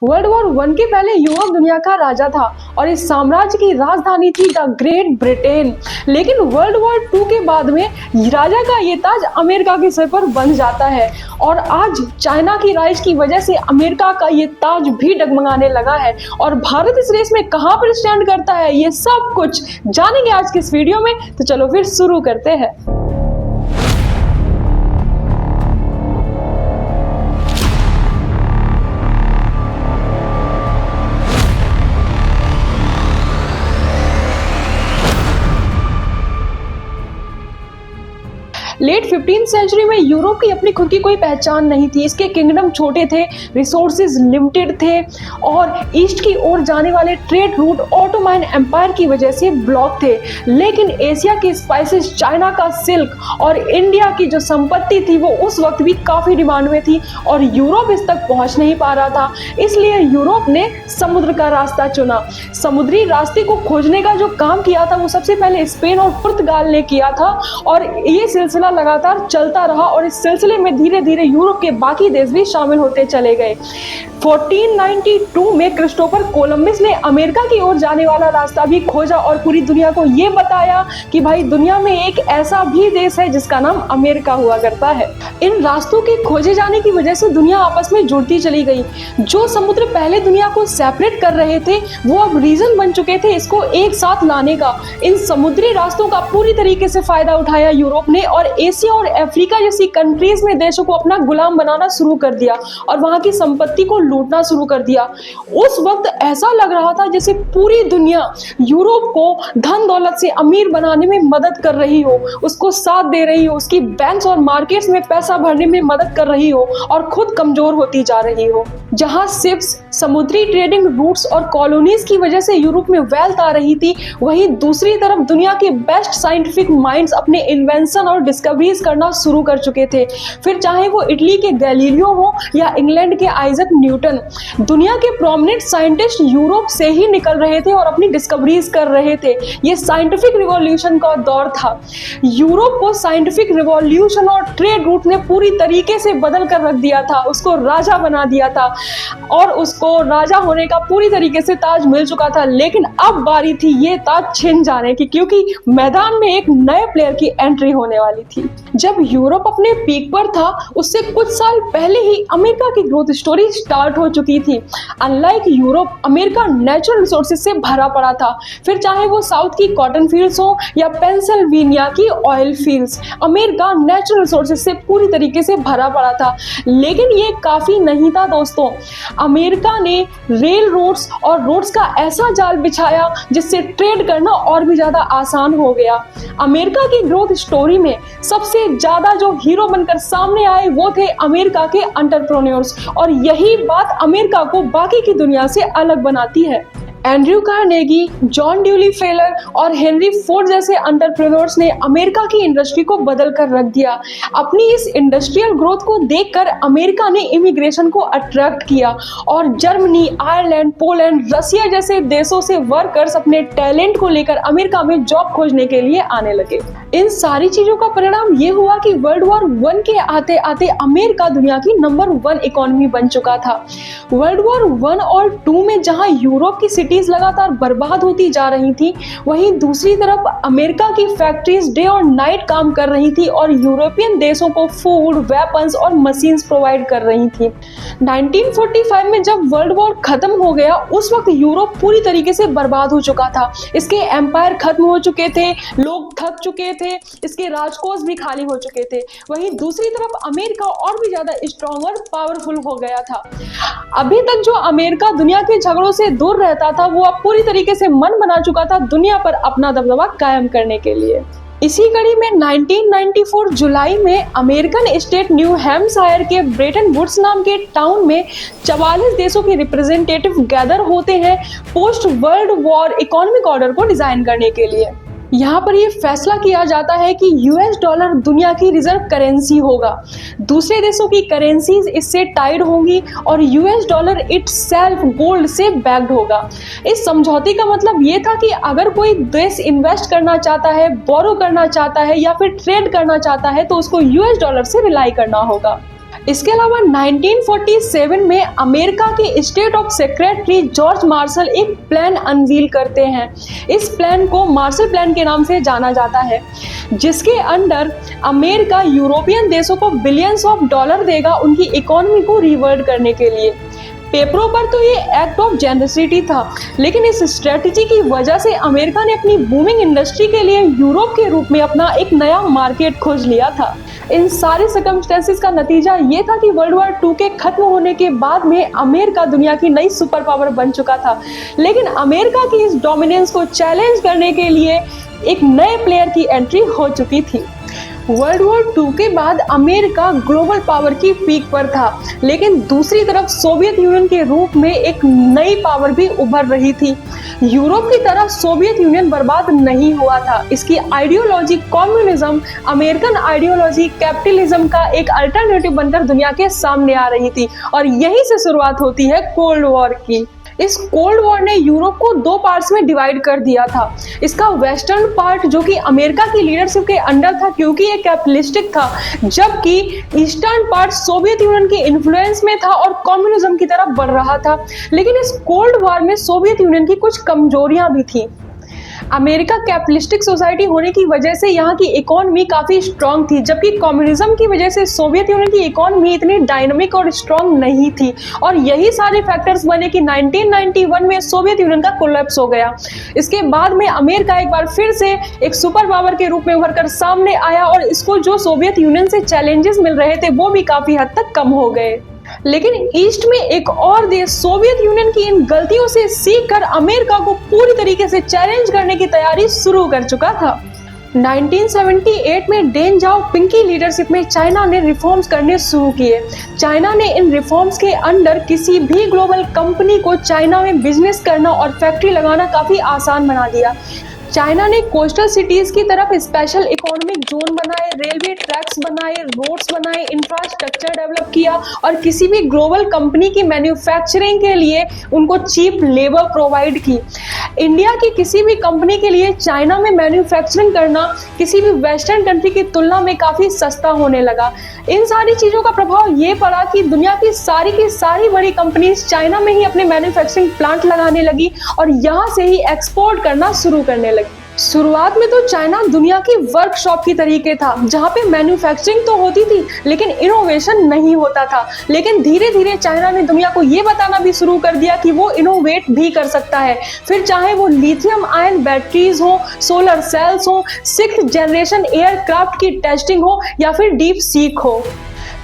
World war one के पहले Europe दुनिया का राजा था और इस साम्राज्य की राजधानी थी द ग्रेट ब्रिटेन। लेकिन वर्ल्ड वॉर टू के बाद में राजा का ये ताज अमेरिका के सिर पर बन जाता है और आज चाइना की राइज की वजह से अमेरिका का ये ताज भी डगमगाने लगा है। और भारत इस रेस में कहां पर स्टैंड करता है, ये सब कुछ जानेंगे आज के इस वीडियो में। तो चलो फिर शुरू करते हैं। लेट 15th सेंचुरी में यूरोप की अपनी खुद की कोई पहचान नहीं थी। इसके किंगडम छोटे थे, रिसोर्सेज लिमिटेड थे और ईस्ट की ओर जाने वाले ट्रेड रूट ऑटोमन एम्पायर की वजह से ब्लॉक थे। लेकिन एशिया की स्पाइसेस, चाइना का सिल्क और इंडिया की जो संपत्ति थी वो उस वक्त भी काफ़ी डिमांड में थी और यूरोप इस तक पहुंच नहीं पा रहा था। इसलिए यूरोप ने समुद्र का रास्ता चुना। समुद्री रास्ते को खोजने का जो काम किया था वो सबसे पहले स्पेन और पुर्तगाल ने किया था और ये सिलसिला लगातार चलता रहा और इस सिलसिले में धीरे धीरे यूरोप के बाकी देश भी शामिल होते चले गए। 1492 में क्रिस्टोफर कोलंबस ने अमेरिका की ओर जाने वाला रास्ता भी खोजा और पूरी दुनिया को ये बताया कि भाई दुनिया में एक ऐसा भी देश है जिसका नाम अमेरिका हुआ करता है। इन रास्तों के खोजे जाने की वजह से दुनिया आपस में जुड़ती चली गई। जो समुद्र पहले दुनिया को सेपरेट कर रहे थे वो अब रीजन बन चुके थे इसको एक साथ लाने का। इन समुद्री रास्तों का पूरी तरीके से फायदा उठाया यूरोप ने और एशिया और अफ्रीका जैसी कंट्रीज में देशों को अपना गुलाम बनाना शुरू कर दिया और वहां की संपत्ति को लूटना शुरू कर दिया। उस वक्त ऐसा लग रहा था जैसे पूरी दुनिया यूरोप को धन दौलत से अमीर बनाने में मदद कर रही हो, उसको साथ दे रही हो, उसकी बैंक्स और मार्केट्स में पैसा भरने में मदद कर रही हो और खुद कमजोर होती जा रही हो। जहां शिप्स, समुद्री ट्रेडिंग रूट्स और कॉलोनीज की वजह से यूरोप में वेल्थ आ रही थी, वहीं दूसरी तरफ दुनिया के बेस्ट साइंटिफिक माइंड्स अपने इन्वेंशन और डिस्कवरीज करना शुरू कर चुके थे। फिर चाहे वो इटली के गैलीलियो हो या इंग्लैंड के आइजक न्यूटन, दुनिया के प्रोमिनेंट साइंटिस्ट यूरोप से ही निकल रहे थे और अपनी डिस्कवरीज कर रहे थे। ये साइंटिफिक रिवॉल्यूशन का दौर था। यूरोप को साइंटिफिक रिवॉल्यूशन और ट्रेड रूट ने पूरी तरीके से बदल कर रख दिया था, उसको राजा बना दिया था और उसको राजा होने का पूरी तरीके से ताज मिल चुका था। लेकिन अब बारी थी ये ताज छिन जाने की, क्योंकि मैदान में एक नए प्लेयर की एंट्री होने वाली थी। जब यूरोप अपने पीक पर था उससे कुछ साल पहले ही अमेरिका की ग्रोथ स्टोरी स्टार्ट हो चुकी थी। Unlike Europe, America natural resources से भरा पड़ा था। फिर चाहे वो साउथ की कॉटन फील्ड्स हो या पेंसिल्वेनिया की oil fields, America natural resources से पूरी तरीके से भरा पड़ा था। लेकिन ये काफी नहीं था दोस्तों। अमेरिका ने रेल रोड्स और रोड्स का ऐसा जाल बिछाया जिससे ट्रेड करना और भी ज्यादा आसान हो गया। अमेरिका की ग्रोथ स्टोरी में सबसे ज्यादा जो हीरो बनकर सामने आए वो थे अमेरिका के एंटरप्रेन्योर्स और यही बात अमेरिका को बाकी की दुनिया से अलग बनाती है। Andrew Carnegie, John duly failure और हेनरी फोर्ड जैसे एंटरप्रेन्योर्स ने अमेरिका की इंडस्ट्री को बदल कर रख दिया। अपनी इस इंडस्ट्रियल ग्रोथ को देखकर अमेरिका ने इमिग्रेशन को अट्रैक्ट किया और जर्मनी, आयरलैंड, पोलैंड, रसिया जैसे देशों से वर्कर्स अपने टैलेंट को लेकर अमेरिका में जॉब खोजने के लिए आने लगे। इन सारी चीजों का परिणाम ये हुआ कि वर्ल्ड वॉर वन के आते आते अमेरिका दुनिया की नंबर 1 इकोनॉमी बन चुका था। वर्ल्ड वॉर 1 और 2 में जहां यूरोप की सिटीज लगातार बर्बाद होती जा रही थी, वहीं दूसरी तरफ अमेरिका की फैक्ट्रीज डे और नाइट काम कर रही थी और यूरोपियन देशों को फूड, वेपन्स और मशीन्स प्रोवाइड कर रही थी। 1945 में जब वर्ल्ड वॉर खत्म हो गया उस वक्त यूरोप पूरी तरीके से बर्बाद हो चुका था। इसके एम्पायर खत्म हो चुके थे, लोग थक चुके थे, इसके राजकोष भी खाली हो चुके थे। वहीं दूसरी तरफ अमेरिका और भी ज्यादा स्ट्रॉन्ग और पावरफुल हो गया था। अभी तक जो अमेरिका दुनिया के झगड़ों से दूर रहता था वो अब पूरी तरीके से मन बना चुका था दुनिया पर अपना दबदबा कायम करने के लिए। इसी कड़ी में 1994 जुलाई में अमेरिकन स्टेट न्यू हैम्पशायर के ब्रेटन वुड्स नाम के टाउन में 44 देशों के रिप्रेजेंटेटिव गैदर होते हैं post world war economic order को डिजाइन करने के लिए। यहाँ पर ये फैसला किया जाता है कि यूएस डॉलर दुनिया की रिजर्व करेंसी होगा, दूसरे देशों की करेंसीज इससे टाइड होंगी और यूएस डॉलर इटसेल्फ गोल्ड से बैक्ड होगा। इस समझौते का मतलब ये था कि अगर कोई देश इन्वेस्ट करना चाहता है, बोरो करना चाहता है या फिर ट्रेड करना चाहता है तो उसको यूएस डॉलर से रिलाई करना होगा। इसके अलावा 1947 में अमेरिका के state of secretary George Marshall एक प्लान अनवील करते हैं। इस प्लान को मार्शल प्लान के नाम से जाना जाता है, जिसके अंडर अमेरिका यूरोपियन देशों को बिलियंस ऑफ डॉलर देगा उनकी इकोनॉमी को रिवर्ट करने के लिए। पेपरों पर तो ये एक्ट ऑफ जेनरसिटी था, लेकिन इस स्ट्रेटजी की वजह से अमेरिका ने अपनी बूमिंग इंडस्ट्री के लिए यूरोप के रूप में अपना एक नया मार्केट खोज लिया था। इन सारे सर्कमस्टेंसेस का नतीजा ये था कि वर्ल्ड वॉर 2 के खत्म होने के बाद में अमेरिका दुनिया की नई सुपर पावर बन चुका था, लेकिन अमेरिका की इस डोमिनेंस को चैलेंज करने के लिए एक नए प्लेयर की एंट्री हो चुकी थी। वर्ल्ड वॉर 2 के बाद अमेरिका ग्लोबल पावर की पीक पर था, लेकिन दूसरी तरफ सोवियत यूनियन के रूप में एक नई पावर भी उभर रही थी। यूरोप की तरफ सोवियत यूनियन बर्बाद नहीं हुआ था। इसकी ideology communism, American ideology capitalism का एक अल्टरनेटिव बनकर दुनिया के सामने आ रही थी, और यहीं से शुरुआत होती है कोल्ड वॉर की। इस कोल्ड वॉर ने यूरोप को 2 पार्ट्स में डिवाइड कर दिया था। इसका वेस्टर्न पार्ट जो कि अमेरिका की लीडरशिप के अंडर था क्योंकि ये कैपिटलिस्टिक था, जबकि ईस्टर्न पार्ट सोवियत यूनियन के इन्फ्लुएंस में था और कम्युनिज्म की तरफ बढ़ रहा था। लेकिन इस कोल्ड वॉर में सोवियत यूनियन की कुछ कमजोरियां भी थी। अमेरिका कैपिटलिस्टिक सोसाइटी होने की वजह से यहाँ की इकोनॉमी काफी स्ट्रांग थी, जबकि कम्युनिज्म की वजह से सोवियत यूनियन की इकोनॉमी इतनी डायनामिक और स्ट्रांग नहीं थी। और यही सारे फैक्टर्स बने कि 1991 में सोवियत यूनियन का कोलैप्स हो गया। इसके बाद में अमेरिका एक बार फिर से एक सुपर पावर के रूप में उभरकर सामने आया, और इसको जो सोवियत यूनियन से चैलेंजेस मिल रहे थे वो भी काफी हद तक कम हो गए। लेकिन ईस्ट में एक और देश सोवियत यूनियन की इन गलतियों से सीखकर अमेरिका को पूरी तरीके से चैलेंज करने की तैयारी शुरू कर चुका था। 1978 में डेन जाओपिंग की लीडरशिप में चाइना ने रिफॉर्म्स करने शुरू किए। चाइना ने इन रिफॉर्म्स के अंडर किसी भी ग्लोबल कंपनी को चाइना में बिजनेस करना और फैक्ट्री लगाना काफी आसान बना दिया। चाइना ने कोस्टल सिटीज की तरफ स्पेशल इकोनॉमिक जोन बनाए, रेलवे ट्रैक्स बनाए, रोड्स बनाए, इंफ्रास्ट्रक्चर डेवलप किया, और किसी भी ग्लोबल कंपनी की मैन्युफैक्चरिंग के लिए उनको चीप लेबर प्रोवाइड की। इंडिया की किसी भी कंपनी के लिए चाइना में मैन्युफैक्चरिंग करना किसी भी वेस्टर्न कंट्री की तुलना में काफी सस्ता होने लगा। इन सारी चीजों का प्रभाव ये पड़ा कि दुनिया की सारी बड़ी कंपनीज चाइना में ही अपने मैन्युफैक्चरिंग प्लांट लगाने लगी और यहाँ से ही एक्सपोर्ट करना शुरू करने लगी। शुरुआत में तो चाइना दुनिया की वर्कशॉप की तरीके था, जहाँ पे मैन्युफैक्चरिंग तो होती थी लेकिन इनोवेशन नहीं होता था। लेकिन धीरे धीरे चाइना ने दुनिया को ये बताना भी शुरू कर दिया कि वो इनोवेट भी कर सकता है, फिर चाहे वो लिथियम आयन बैटरीज हो, सोलर सेल्स हो, 6th जनरेशन एयरक्राफ्ट की टेस्टिंग हो, या फिर डीप सीक हो।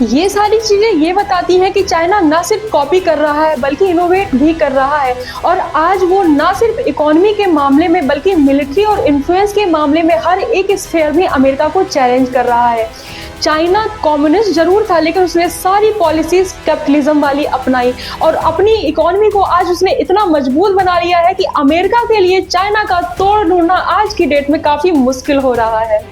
ये सारी चीजें ये बताती हैं कि चाइना ना सिर्फ कॉपी कर रहा है बल्कि इनोवेट भी कर रहा है, और आज वो ना सिर्फ इकोनॉमी के मामले में बल्कि मिलिट्री और इन्फ्लुएंस के मामले में हर एक स्फीयर में अमेरिका को चैलेंज कर रहा है। चाइना कम्युनिस्ट जरूर था, लेकिन उसने सारी पॉलिसीज कैपिटलिज्म वाली अपनाई और अपनी इकोनॉमी को आज उसने इतना मजबूत बना लिया है कि अमेरिका के लिए चाइना का तोड़ ढूंढना आज की डेट में काफी मुश्किल हो रहा है।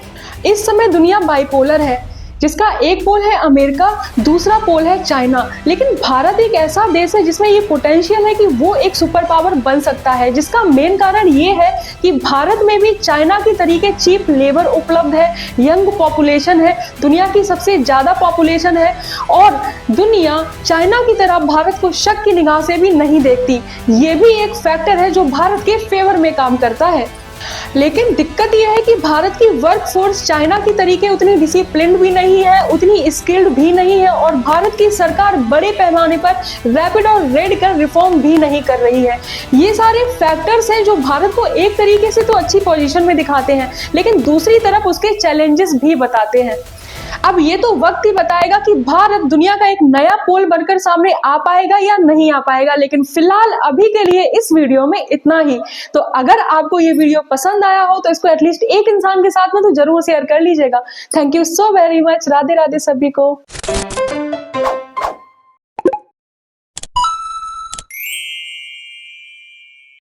इस समय दुनिया बाइपोलर है, जिसका एक पोल है अमेरिका, दूसरा पोल है चाइना। लेकिन भारत एक ऐसा देश है जिसमें ये पोटेंशियल है कि वो एक सुपर पावर बन सकता है, जिसका मेन कारण ये है कि भारत में भी चाइना की तरीके चीप लेबर उपलब्ध है, यंग पॉपुलेशन है, दुनिया की सबसे ज्यादा पॉपुलेशन है, और दुनिया चाइना की तरह भारत को शक की निगाह से भी नहीं देखती। ये भी एक फैक्टर है जो भारत के फेवर में काम करता है। लेकिन दिक्कत यह है कि भारत की वर्कफोर्स चाइना की तरीके उतनी डिसिप्लिन्ड भी नहीं है, उतनी स्किल्ड भी नहीं है, और भारत की सरकार बड़े पैमाने पर रैपिड और रेडिकल रिफॉर्म भी नहीं कर रही है। ये सारे फैक्टर्स हैं जो भारत को एक तरीके से तो अच्छी पोजीशन में दिखाते हैं, लेकिन दूसरी तरफ उसके चैलेंजेस भी बताते हैं। अब ये तो वक्त ही बताएगा कि भारत दुनिया का एक नया पोल बनकर सामने आ पाएगा या नहीं आ पाएगा, लेकिन फिलहाल अभी के लिए इस वीडियो में इतना ही। तो अगर आपको ये वीडियो पसंद आया हो तो इसको एटलीस्ट एक इंसान के साथ में तो जरूर शेयर कर लीजिएगा। Thank you so very much. Radhe Radhe सभी को।